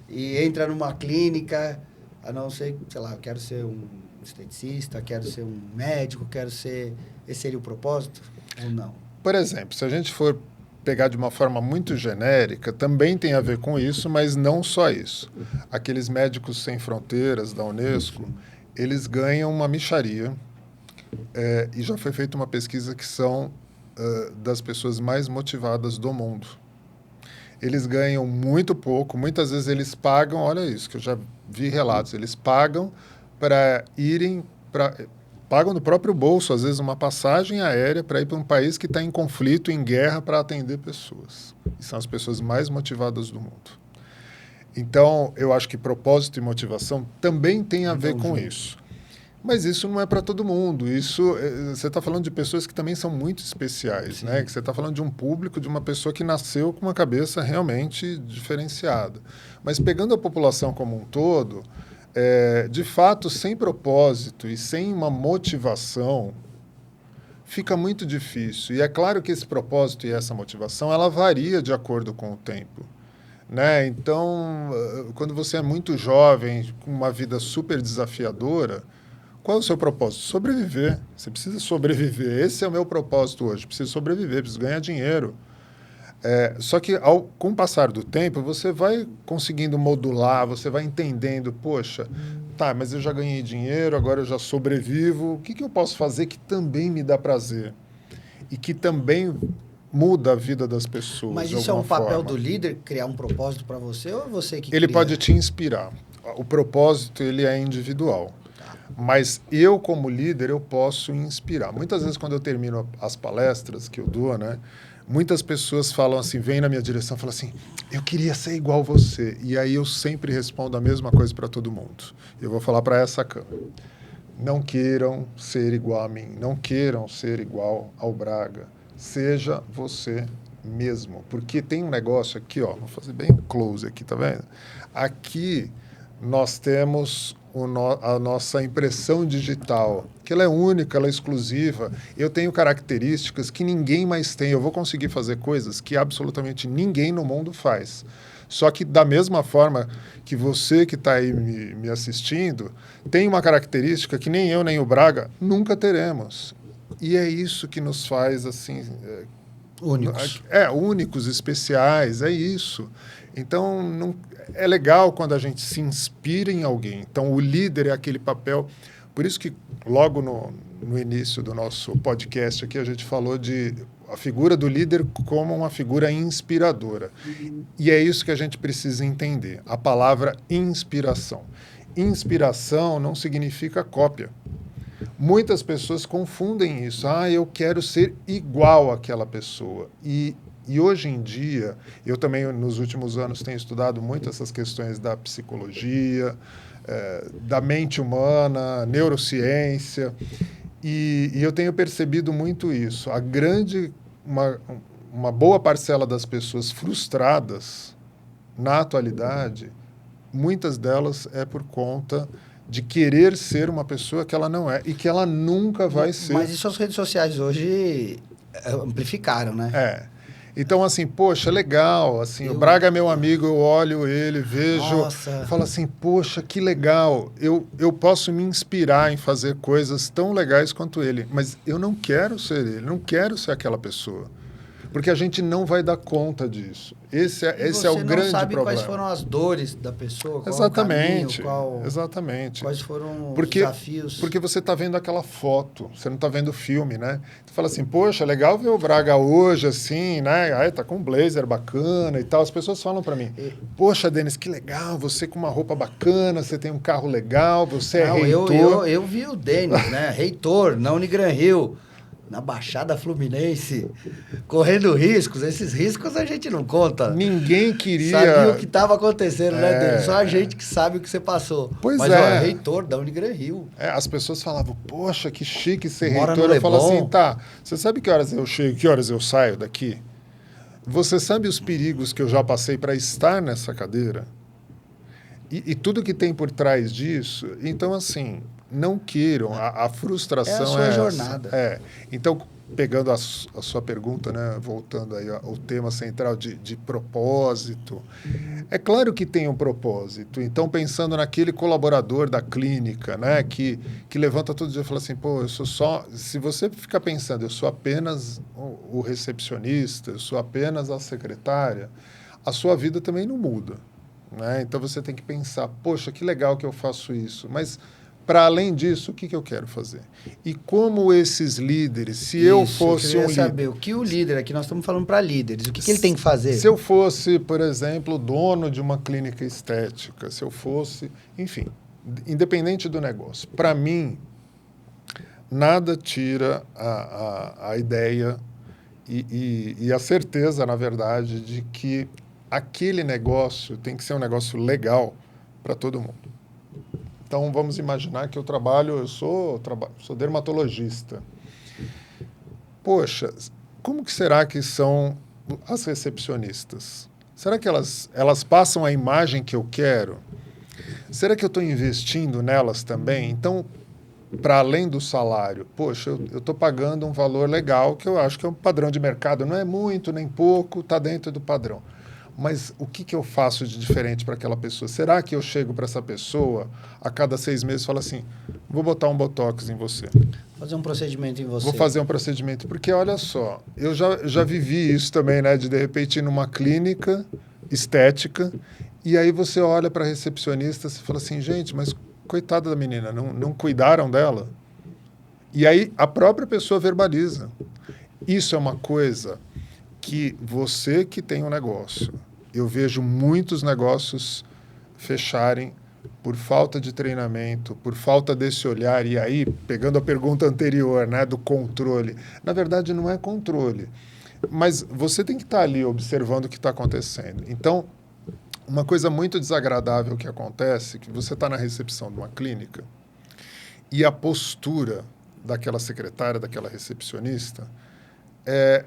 e entra numa clínica, a não ser, sei lá, eu quero ser um esteticista, quero ser um médico, quero ser... Esse seria o propósito ou não? Por exemplo, se a gente for pegar de uma forma muito genérica, também tem a ver com isso, mas não só isso. Aqueles médicos sem fronteiras da Unesco, eles ganham uma mixaria, e já foi feita uma pesquisa que são das pessoas mais motivadas do mundo. Eles ganham muito pouco, muitas vezes eles pagam, olha isso, que eu já vi relatos, eles pagam para irem, pagam do próprio bolso, às vezes uma passagem aérea para ir para um país que está em conflito, em guerra, para atender pessoas. E são as pessoas mais motivadas do mundo. Então, eu acho que propósito e motivação também tem a ver com isso. Mas isso não é para todo mundo. Isso, você está falando de pessoas que também são muito especiais, né? Que você está falando de um público, de uma pessoa que nasceu com uma cabeça realmente diferenciada. Mas pegando a população como um todo, de fato, sem propósito e sem uma motivação, fica muito difícil. E é claro que esse propósito e essa motivação, ela varia de acordo com o tempo. Né? Então, quando você é muito jovem, com uma vida super desafiadora, qual é o seu propósito? Sobreviver. Você precisa sobreviver. Esse é o meu propósito hoje. Preciso sobreviver, preciso ganhar dinheiro. Só que, com o passar do tempo, você vai conseguindo modular, você vai entendendo, poxa, tá, mas eu já ganhei dinheiro, agora eu já sobrevivo. O que eu posso fazer que também me dá prazer? e que também muda a vida das pessoas. Mas isso é um papel do líder, criar um propósito para você, ou é você que Ele cria? pode te inspirar. O propósito, ele é individual. Mas eu, como líder, eu posso inspirar. Muitas vezes, quando eu termino as palestras que eu dou, né, muitas pessoas falam assim, vêm na minha direção e falam assim, eu queria ser igual você. E aí eu sempre respondo a mesma coisa para todo mundo. Eu vou falar para essa câmera. Não queiram ser igual a mim. Não queiram ser igual ao Braga. Seja você mesmo. Porque tem um negócio aqui, ó, vou fazer bem um close aqui, tá vendo? Aqui nós temos a nossa impressão digital, que ela é única, ela é exclusiva. Eu tenho características que ninguém mais tem. Eu vou conseguir fazer coisas que absolutamente ninguém no mundo faz. Só que da mesma forma que você que está aí me assistindo, tem uma característica que nem eu nem o Braga nunca teremos. E é isso que nos faz assim... Únicos. Únicos, especiais, é isso. Então, não, é legal quando a gente se inspira em alguém. Então, o líder é aquele papel... Por isso que logo no início do nosso podcast aqui, a gente falou de a figura do líder como uma figura inspiradora. E é isso que a gente precisa entender. A palavra inspiração. Inspiração não significa cópia. Muitas pessoas confundem isso. Eu quero ser igual àquela pessoa. E hoje em dia, eu também, nos últimos anos, tenho estudado muito essas questões da psicologia, da mente humana, neurociência, e eu tenho percebido muito isso. Uma boa parcela das pessoas frustradas, na atualidade, muitas delas é por conta de querer ser uma pessoa que ela não é e que ela nunca vai ser. Mas isso as redes sociais hoje amplificaram, né? Então, assim, poxa, legal, assim, o Braga é meu amigo, eu olho ele, vejo, falo assim, poxa, que legal, eu posso me inspirar em fazer coisas tão legais quanto ele, mas eu não quero ser ele, não quero ser aquela pessoa. Porque a gente não vai dar conta disso. Esse é o grande problema. Você não sabe quais foram as dores da pessoa, qual exatamente, o caminho, exatamente. Quais foram os desafios. Porque você está vendo aquela foto, você não está vendo o filme, né? Você fala assim, poxa, legal ver o Braga hoje, assim, né? Tá com um blazer bacana e tal. As pessoas falam para mim, poxa, Denis, que legal, você com uma roupa bacana, você tem um carro legal, você é reitor. Eu vi o Denis, né? Reitor, na Unigran Rio, na Baixada Fluminense, correndo riscos. Esses riscos a gente não conta. Ninguém queria... Sabia o que estava acontecendo, né, Denis? Só a gente que sabe o que você passou. Mas, reitor da Unigran Rio. As pessoas falavam, poxa, que chique ser Mora reitor. Eu falo assim, tá, você sabe que horas eu chego, que horas eu saio daqui? Você sabe os perigos que eu já passei para estar nessa cadeira? E tudo que tem por trás disso? Então, assim... Não queiram, a frustração é a sua jornada. Então, pegando a sua pergunta, né, voltando aí ao tema central de propósito, é claro que tem um propósito. Então, pensando naquele colaborador da clínica, né, que levanta todo dia e fala assim, pô, eu sou só... Se você ficar pensando, eu sou apenas o recepcionista, eu sou apenas a secretária, a sua vida também não muda, né? Então, você tem que pensar, poxa, que legal que eu faço isso, mas... Para além disso, o que eu quero fazer? E como esses líderes, se eu fosse um líder... saber o que o líder, aqui nós estamos falando para líderes, o que ele tem que fazer? Se eu fosse, por exemplo, dono de uma clínica estética, se eu fosse... Enfim, independente do negócio. Para mim, nada tira a ideia e a certeza, na verdade, de que aquele negócio tem que ser um negócio legal para todo mundo. Então, vamos imaginar que eu sou dermatologista. Poxa, como que será que são as recepcionistas? Será que elas passam a imagem que eu quero? Será que eu estou investindo nelas também? Então, para além do salário, poxa, eu estou pagando um valor legal, que eu acho que é um padrão de mercado. Não é muito, nem pouco, está dentro do padrão. Mas o que eu faço de diferente para aquela pessoa? Será que eu chego para essa pessoa a cada 6 meses e falo assim, vou botar um botox em você? Fazer um procedimento em você. Vou fazer um procedimento. Porque, olha só, eu já vivi isso também, né? De repente ir numa clínica estética e aí você olha para a recepcionista e fala assim, gente, mas coitada da menina, não cuidaram dela? E aí a própria pessoa verbaliza. Isso é uma coisa que você que tem um negócio, eu vejo muitos negócios fecharem por falta de treinamento, por falta desse olhar. E aí, pegando a pergunta anterior, né, do controle, na verdade não é controle, mas você tem que estar ali observando o que está acontecendo. Então, uma coisa muito desagradável que acontece, que você está na recepção de uma clínica e a postura daquela secretária, daquela recepcionista,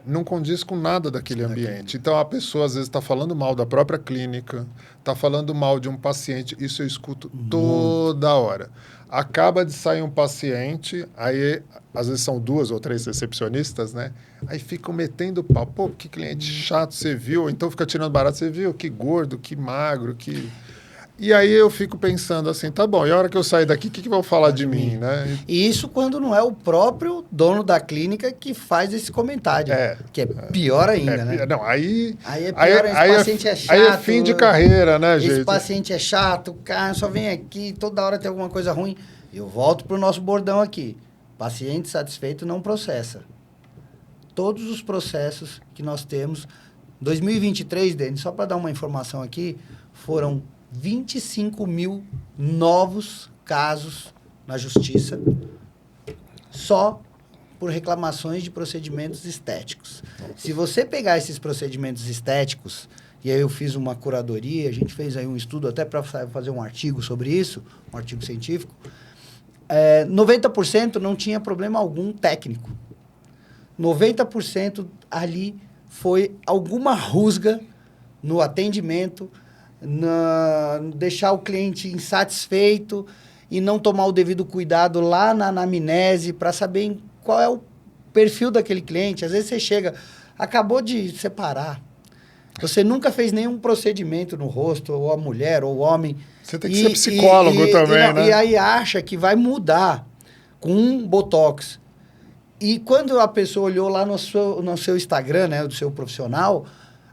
não condiz com nada daquele ambiente. Então, a pessoa, às vezes, está falando mal da própria clínica, está falando mal de um paciente. Isso eu escuto toda hora. Acaba de sair um paciente, aí, às vezes, são 2 ou 3 recepcionistas, né? Aí ficam metendo pau. Pô, que cliente chato, você viu? Então, fica tirando barato. Você viu? Que gordo, que magro, que... E aí eu fico pensando assim, tá bom, e a hora que eu sair daqui, o que vão falar de mim, né? E isso quando não é o próprio dono da clínica que faz esse comentário, que é pior ainda, né? Não, aí é pior, esse paciente é chato. Aí é fim de carreira, né, gente? Esse paciente é chato, cara, só vem aqui, toda hora tem alguma coisa ruim. Eu volto pro nosso bordão aqui. Paciente satisfeito não processa. Todos os processos que nós temos, 2023, Denis, só para dar uma informação aqui, foram 25 mil novos casos na justiça, só por reclamações de procedimentos estéticos. Se você pegar esses procedimentos estéticos, e aí eu fiz uma curadoria, a gente fez aí um estudo até para fazer um artigo sobre isso, um artigo científico, 90% não tinha problema algum técnico. 90% ali foi alguma rusga no atendimento, deixar o cliente insatisfeito e não tomar o devido cuidado lá na anamnese para saber qual é o perfil daquele cliente. Às vezes você chega, acabou de separar, você nunca fez nenhum procedimento no rosto, ou a mulher, ou o homem. Você tem que ser psicólogo também, né? E aí acha que vai mudar com um Botox. E quando a pessoa olhou lá no seu Instagram, né, do seu profissional,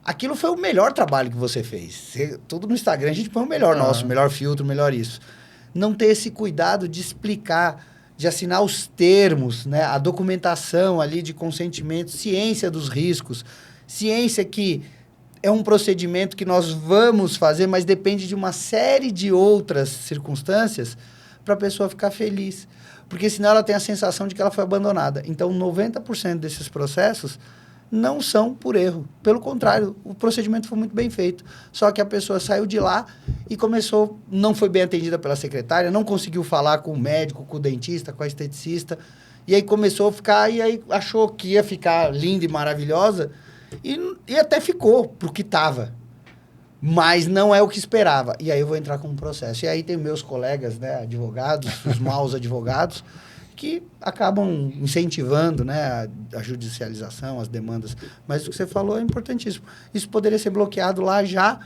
aquilo foi o melhor trabalho que você fez. Tudo no Instagram, a gente põe o melhor nosso, melhor filtro, melhor isso. Não ter esse cuidado de explicar, de assinar os termos, né? A documentação ali de consentimento, ciência dos riscos, ciência que é um procedimento que nós vamos fazer, mas depende de uma série de outras circunstâncias para a pessoa ficar feliz. Porque senão ela tem a sensação de que ela foi abandonada. Então, 90% desses processos não são por erro. Pelo contrário, o procedimento foi muito bem feito. Só que a pessoa saiu de lá e começou, não foi bem atendida pela secretária, não conseguiu falar com o médico, com o dentista, com a esteticista. E aí começou a ficar, e aí achou que ia ficar linda e maravilhosa. E até ficou, pro que estava. Mas não é o que esperava. E aí eu vou entrar com um processo. E aí tem meus colegas, né, advogados, os maus advogados, que acabam incentivando, né, a judicialização, as demandas. Mas o que você falou é importantíssimo. Isso poderia ser bloqueado lá já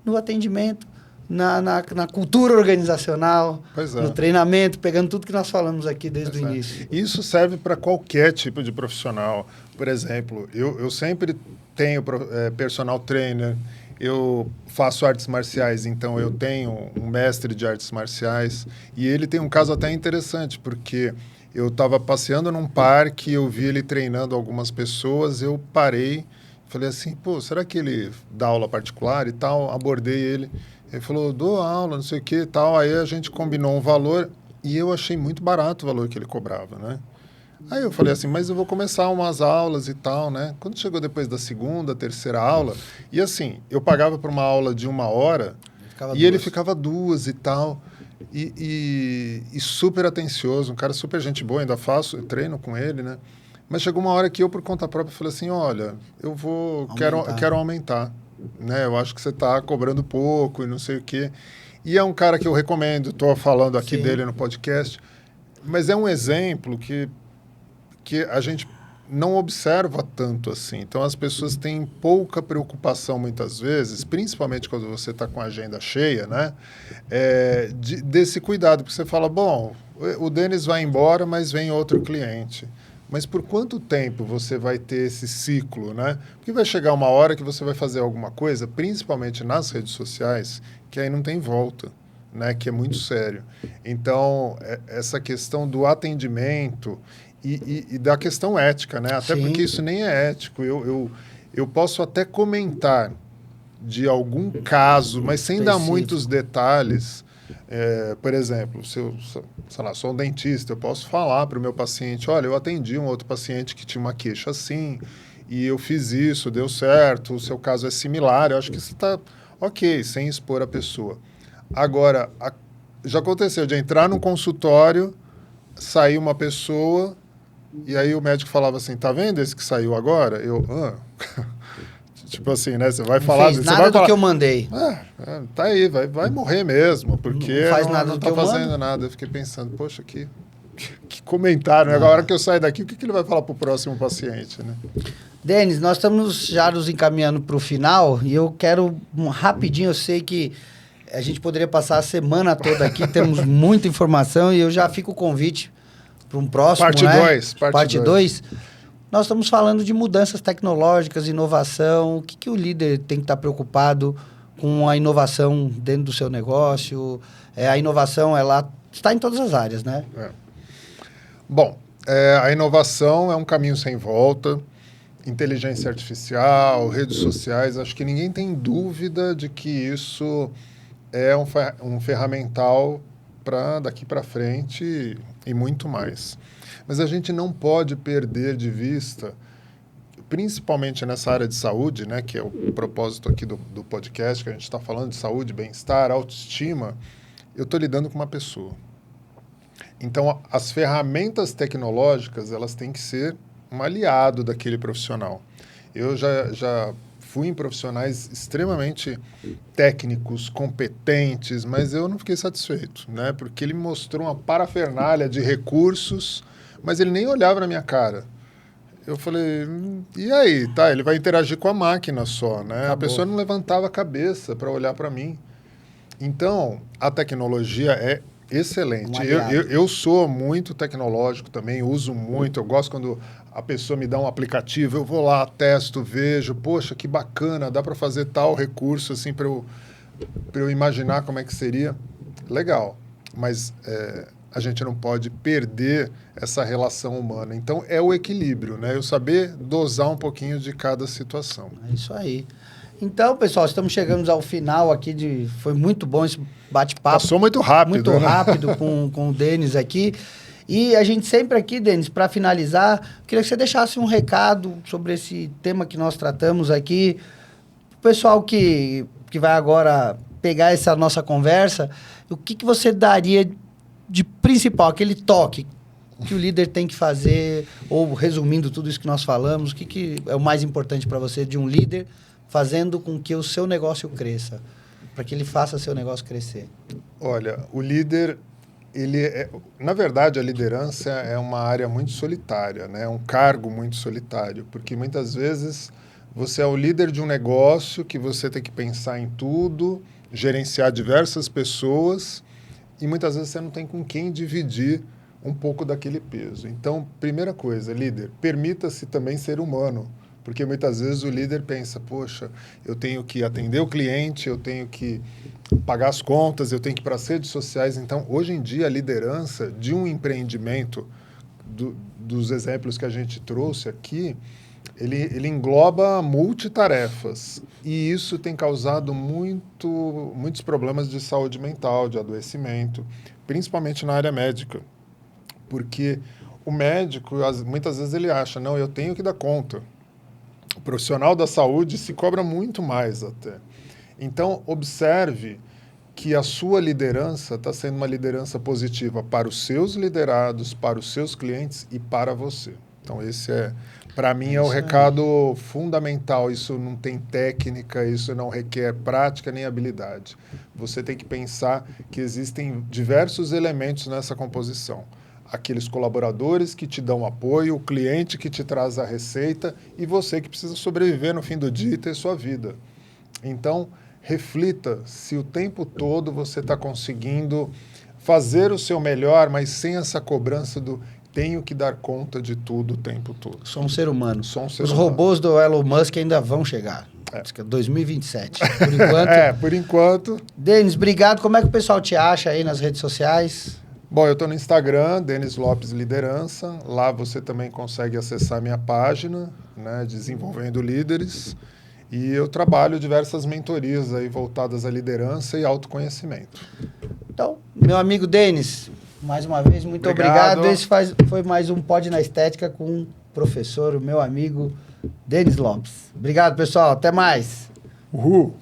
no atendimento, na cultura organizacional, no treinamento, pegando tudo que nós falamos aqui desde o início. Isso serve para qualquer tipo de profissional. Por exemplo, eu sempre tenho personal trainer, eu faço artes marciais, então eu tenho um mestre de artes marciais, e ele tem um caso até interessante, porque eu estava passeando num parque, eu vi ele treinando algumas pessoas, eu parei, falei assim, pô, será que ele dá aula particular e tal? Abordei ele, ele falou, dou aula, não sei o que e tal, aí a gente combinou um valor, e eu achei muito barato o valor que ele cobrava, né? Aí eu falei assim, mas eu vou começar umas aulas e tal, né? Quando chegou depois da segunda, terceira aula, e assim, eu pagava por uma aula de 1 hora, ele ficava 2 e tal, e super atencioso, um cara super gente boa, ainda faço, eu treino com ele, né? Mas chegou uma hora que eu, por conta própria, falei assim, olha, quero aumentar, né? Eu acho que você está cobrando pouco e não sei o quê. E é um cara que eu recomendo, estou falando aqui dele no podcast, mas é um exemplo que a gente não observa tanto assim. Então, as pessoas têm pouca preocupação, muitas vezes, principalmente quando você está com a agenda cheia, né? Desse cuidado, porque você fala, bom, o Denis vai embora, mas vem outro cliente. Mas por quanto tempo você vai ter esse ciclo, né? Porque vai chegar uma hora que você vai fazer alguma coisa, principalmente nas redes sociais, que aí não tem volta, né? Que é muito sério. Então, essa questão do atendimento e da questão ética, né? Até Sim. porque isso nem é ético. Eu posso até comentar de algum caso, mas sem dar muitos detalhes. Por exemplo, se eu, sei lá, sou um dentista, eu posso falar para o meu paciente, olha, eu atendi um outro paciente que tinha uma queixa assim, e eu fiz isso, deu certo, o seu caso é similar, eu acho que isso está ok, sem expor a pessoa. Agora, já aconteceu de entrar num consultório, sair uma pessoa, e aí o médico falava assim, tá vendo esse que saiu agora? Tipo assim, né? Você vai falar... Não fez nada do que eu mandei. Tá aí, vai morrer mesmo, porque não faz nada do que eu tá fazendo mando. nada. Eu fiquei pensando, poxa, que comentário, né? Agora, a hora que eu sair daqui, o que ele vai falar pro próximo paciente, né? Denis, nós estamos já nos encaminhando para o final e eu quero rapidinho, eu sei que a gente poderia passar a semana toda aqui, temos muita informação e eu já fico o convite para um próximo, Parte 2. Parte 2. Nós estamos falando de mudanças tecnológicas, inovação, o que o líder tem que estar preocupado com a inovação dentro do seu negócio? A inovação, ela está em todas as áreas, né? Bom, a inovação é um caminho sem volta. Inteligência artificial, redes sociais, acho que ninguém tem dúvida de que isso é um ferramental para daqui para frente e muito mais. Mas a gente não pode perder de vista, principalmente nessa área de saúde, né, que é o propósito aqui do podcast, que a gente está falando de saúde, bem-estar, autoestima, eu estou lidando com uma pessoa. Então, as ferramentas tecnológicas, elas têm que ser um aliado daquele profissional. Eu já fui em profissionais extremamente técnicos, competentes, mas eu não fiquei satisfeito, né? Porque ele me mostrou uma parafernália de recursos, mas ele nem olhava na minha cara. Eu falei, e aí? Tá, ele vai interagir com a máquina só, né? Acabou. A pessoa não levantava a cabeça para olhar para mim. Então, a tecnologia é excelente. Eu sou muito tecnológico também, uso muito. Eu gosto quando a pessoa me dá um aplicativo, eu vou lá, testo, vejo, poxa, que bacana, dá para fazer tal recurso assim para eu imaginar como é que seria. Legal, mas a gente não pode perder essa relação humana. Então, é o equilíbrio, né? Eu saber dosar um pouquinho de cada situação. É isso aí. Então, pessoal, estamos chegando ao final aqui foi muito bom esse bate-papo. Passou muito rápido. Muito rápido com o Denis aqui. E a gente sempre aqui, Denis, para finalizar, queria que você deixasse um recado sobre esse tema que nós tratamos aqui. O pessoal que vai agora pegar essa nossa conversa, o que você daria de principal, aquele toque que o líder tem que fazer, ou resumindo tudo isso que nós falamos, o que é o mais importante para você de um líder fazendo com que o seu negócio cresça, para que ele faça seu negócio crescer? Olha, o líder, na verdade, a liderança é uma área muito solitária, né? É um cargo muito solitário, porque muitas vezes você é o líder de um negócio que você tem que pensar em tudo, gerenciar diversas pessoas, e muitas vezes você não tem com quem dividir um pouco daquele peso. Então, primeira coisa, líder, permita-se também ser humano, porque muitas vezes o líder pensa, poxa, eu tenho que atender o cliente, eu tenho que pagar as contas, eu tenho que ir para as redes sociais. Então, hoje em dia, a liderança de um empreendimento, dos exemplos que a gente trouxe aqui, ele engloba multitarefas. E isso tem causado muitos problemas de saúde mental, de adoecimento, principalmente na área médica. Porque o médico, muitas vezes ele acha, não, eu tenho que dar conta. O profissional da saúde se cobra muito mais até. Então, observe que a sua liderança está sendo uma liderança positiva para os seus liderados, para os seus clientes e para você. Então, esse para mim, é o recado fundamental. Isso não tem técnica, isso não requer prática nem habilidade. Você tem que pensar que existem diversos elementos nessa composição. Aqueles colaboradores que te dão apoio, o cliente que te traz a receita e você que precisa sobreviver no fim do dia e ter sua vida. Então, reflita se o tempo todo você está conseguindo fazer o seu melhor, mas sem essa cobrança do tenho que dar conta de tudo o tempo todo. Sou um ser humano. Os robôs do Elon Musk ainda vão chegar. Acho que é 2027. Por enquanto. Por enquanto. Denis, obrigado. Como é que o pessoal te acha aí nas redes sociais? Bom, eu estou no Instagram, Denis Lopes Liderança. Lá você também consegue acessar minha página, né, Desenvolvendo Líderes. E eu trabalho diversas mentorias aí voltadas à liderança e autoconhecimento. Então, meu amigo Denis, mais uma vez, muito obrigado. Esse foi mais um Pod na Estética com o professor, o meu amigo Denis Lopes. Obrigado, pessoal. Até mais. Uhul!